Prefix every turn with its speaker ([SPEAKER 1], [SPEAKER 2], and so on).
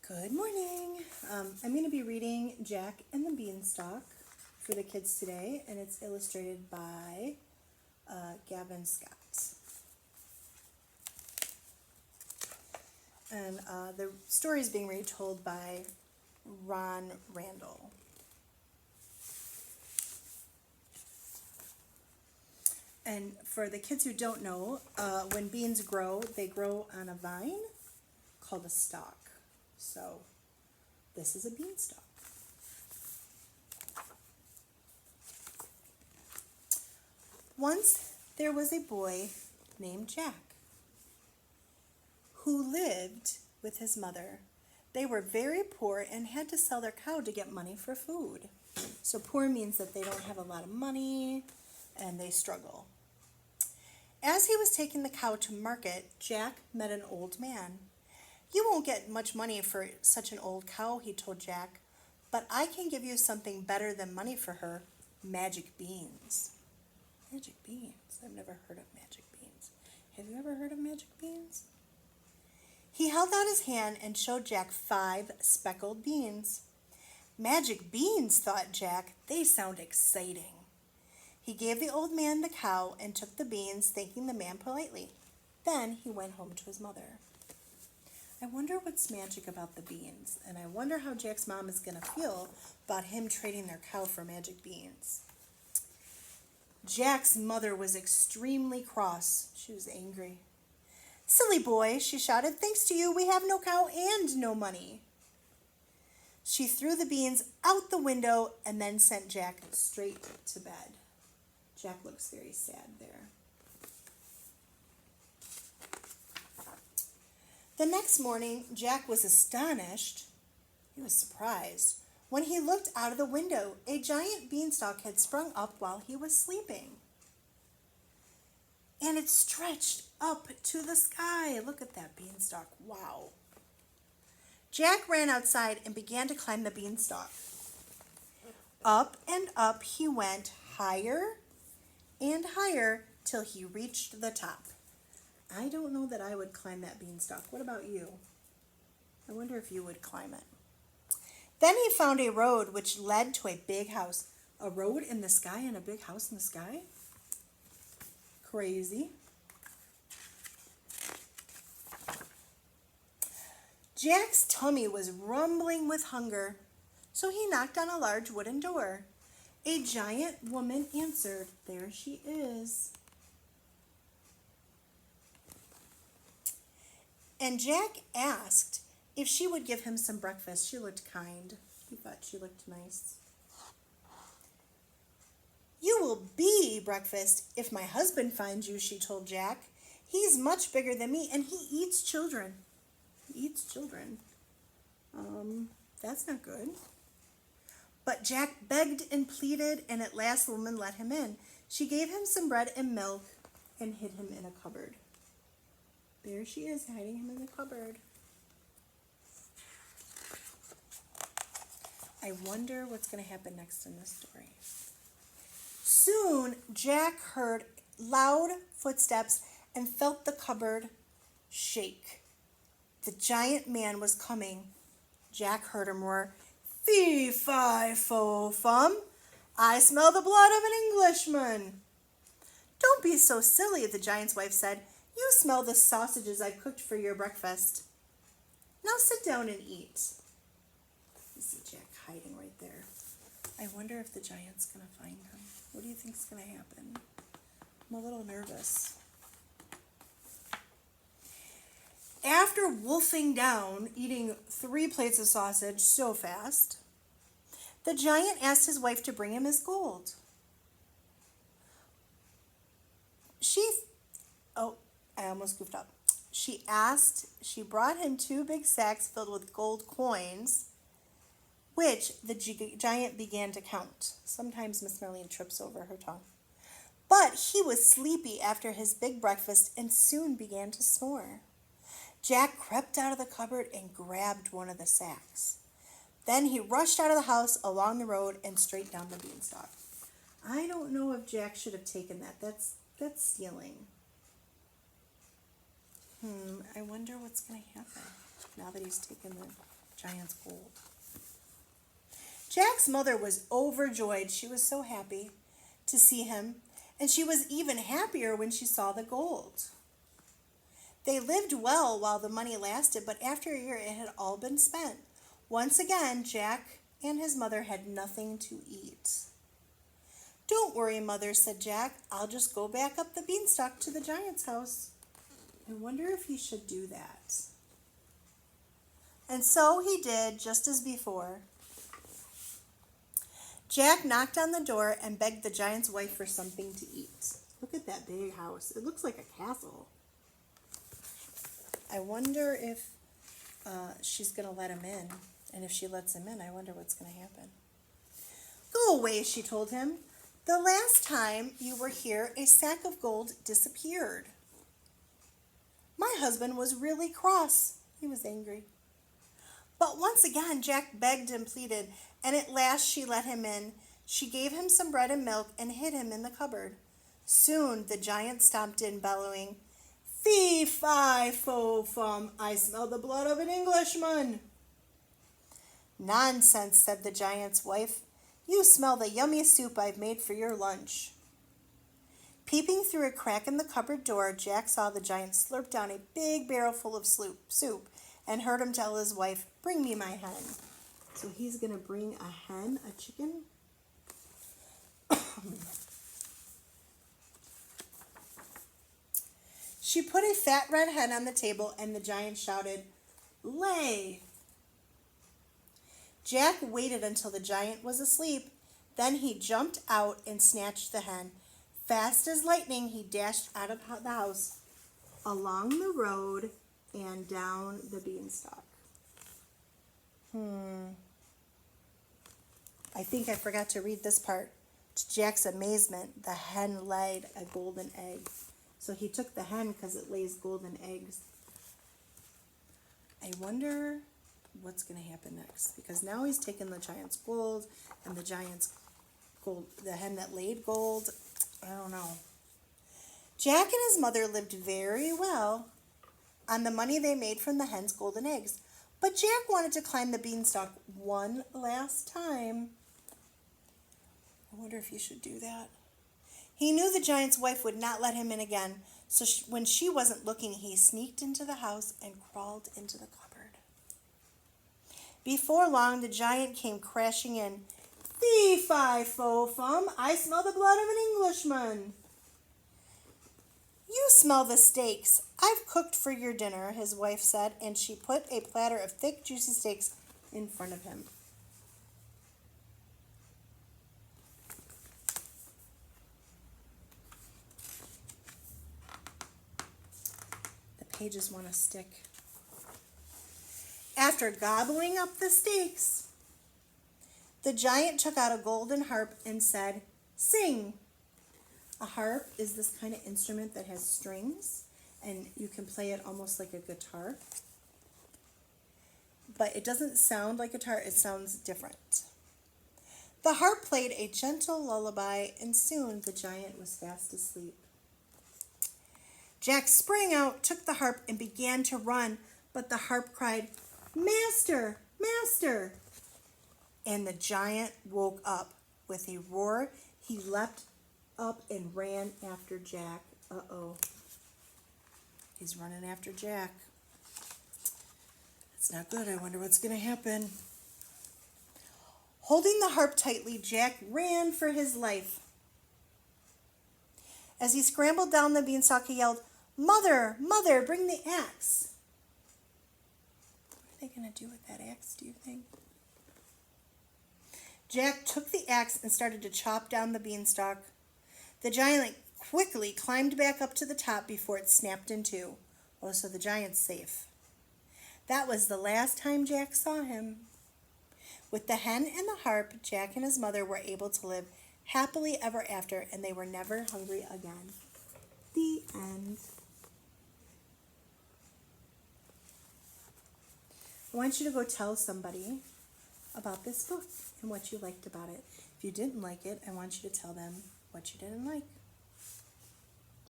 [SPEAKER 1] Good morning. I'm going to be reading Jack and the Beanstalk for the kids today, and it's illustrated by Gavin Scott. And the story is being retold by Ron Randall. And for the kids who don't know, when beans grow, they grow on a vine called a stalk. So this is a beanstalk. Once there was a boy named Jack who lived with his mother. They were very poor and had to sell their cow to get money for food. So poor means that they don't have a lot of money and they struggle. As he was taking the cow to market, Jack met an old man. "You won't get much money for such an old cow," he told Jack, "but I can give you something better than money for her, magic beans." Magic beans? I've never heard of magic beans. Have you ever heard of magic beans? He held out his hand and showed Jack 5 speckled beans. Magic beans, thought Jack. They sound exciting. He gave the old man the cow and took the beans, thanking the man politely. Then he went home to his mother. I wonder what's magic about the beans, and I wonder how Jack's mom is going to feel about him trading their cow for magic beans. Jack's mother was extremely cross. She was angry. "Silly boy," she shouted, "thanks to you, we have no cow and no money." She threw the beans out the window and then sent Jack straight to bed. Jack looks very sad there. The next morning, Jack was astonished. He was surprised. When he looked out of the window, a giant beanstalk had sprung up while he was sleeping. And it stretched up to the sky. Look at that beanstalk. Wow. Jack ran outside and began to climb the beanstalk. Up and up he went, higher and higher, till he reached the top. I don't know that I would climb that beanstalk. What about you? I wonder if you would climb it. Then he found a road which led to a big house. A road in the sky and a big house in the sky? Crazy. Jack's tummy was rumbling with hunger, so he knocked on a large wooden door. A giant woman answered. There she is. And Jack asked if she would give him some breakfast. She looked kind. He thought she looked nice. "You will be breakfast if my husband finds you," she told Jack. "He's much bigger than me, and he eats children." He eats children. That's not good. But Jack begged and pleaded, and at last the woman let him in. She gave him some bread and milk and hid him in a cupboard. There she is, hiding him in the cupboard. I wonder what's going to happen next in this story. Soon, Jack heard loud footsteps and felt the cupboard shake. The giant man was coming. Jack heard him roar, "Fee, fi, fo, fum. I smell the blood of an Englishman." "Don't be so silly," the giant's wife said. "You smell the sausages I cooked for your breakfast. Now sit down and eat." You see Jack hiding right there. I wonder if the giant's going to find him. What do you think is going to happen? I'm a little nervous. After wolfing down, eating 3 plates of sausage so fast, the giant asked his wife to bring him his gold. I almost goofed up. She brought him 2 big sacks filled with gold coins, which the giant began to count. Sometimes Miss Marlene trips over her tongue. But he was sleepy after his big breakfast and soon began to snore. Jack crept out of the cupboard and grabbed one of the sacks. Then he rushed out of the house, along the road, and straight down the beanstalk. I don't know if Jack should have taken that. That's stealing. I wonder what's going to happen now that he's taken the giant's gold. Jack's mother was overjoyed. She was so happy to see him, and she was even happier when she saw the gold. They lived well while the money lasted, but after a year it had all been spent. Once again, Jack and his mother had nothing to eat. "Don't worry, Mother," said Jack. "I'll just go back up the beanstalk to the giant's house." I wonder if he should do that. And so he did, just as before. Jack knocked on the door and begged the giant's wife for something to eat. Look at that big house. It looks like a castle. I wonder if she's going to let him in. And if she lets him in, I wonder what's going to happen. "Go away," she told him. "The last time you were here, a sack of gold disappeared. My husband was really cross." He was angry. But once again, Jack begged and pleaded, and at last she let him in. She gave him some bread and milk and hid him in the cupboard. Soon the giant stomped in, bellowing, "Fee, fi, fo, fum, I smell the blood of an Englishman." "Nonsense," said the giant's wife. "You smell the yummy soup I've made for your lunch." Peeping through a crack in the cupboard door, Jack saw the giant slurp down a big barrel full of soup and heard him tell his wife, "Bring me my hen." So he's going to bring a hen, a chicken. She put a fat red hen on the table, and the giant shouted, "Lay!" Jack waited until the giant was asleep. Then he jumped out and snatched the hen. Fast as lightning, he dashed out of the house, along the road, and down the beanstalk. I think I forgot to read this part. To Jack's amazement, the hen laid a golden egg. So he took the hen because it lays golden eggs. I wonder what's going to happen next, because now he's taken the giant's gold and the giant's gold, the hen that laid gold. I don't know. Jack and his mother lived very well on the money they made from the hen's golden eggs, but Jack wanted to climb the beanstalk one last time. I wonder if he should do that. He knew the giant's wife would not let him in again, so when she wasn't looking, he sneaked into the house and crawled into the cupboard. Before long, the giant came crashing in. "Fee, fi, fo, fum, I smell the blood of an Englishman." "You smell the steaks I've cooked for your dinner," his wife said, and she put a platter of thick, juicy steaks in front of him. The pages want to stick. After gobbling up the steaks, the giant took out a golden harp and said, "Sing." A harp is this kind of instrument that has strings, and you can play it almost like a guitar. But it doesn't sound like a guitar, it sounds different. The harp played a gentle lullaby, and soon the giant was fast asleep. Jack sprang out, took the harp, and began to run, but the harp cried, "Master, master!" And the giant woke up. With a roar, he leapt up and ran after Jack. Uh-oh. He's running after Jack. It's not good. I wonder what's going to happen. Holding the harp tightly, Jack ran for his life. As he scrambled down the beanstalk, he yelled, "Mother, Mother, bring the axe." What are they going to do with that axe, do you think? Jack took the axe and started to chop down the beanstalk. The giant quickly climbed back up to the top before it snapped in two. Oh, so the giant's safe. That was the last time Jack saw him. With the hen and the harp, Jack and his mother were able to live happily ever after, and they were never hungry again. The end. I want you to go tell somebody about this book and what you liked about it. If you didn't like it, I want you to tell them what you didn't like.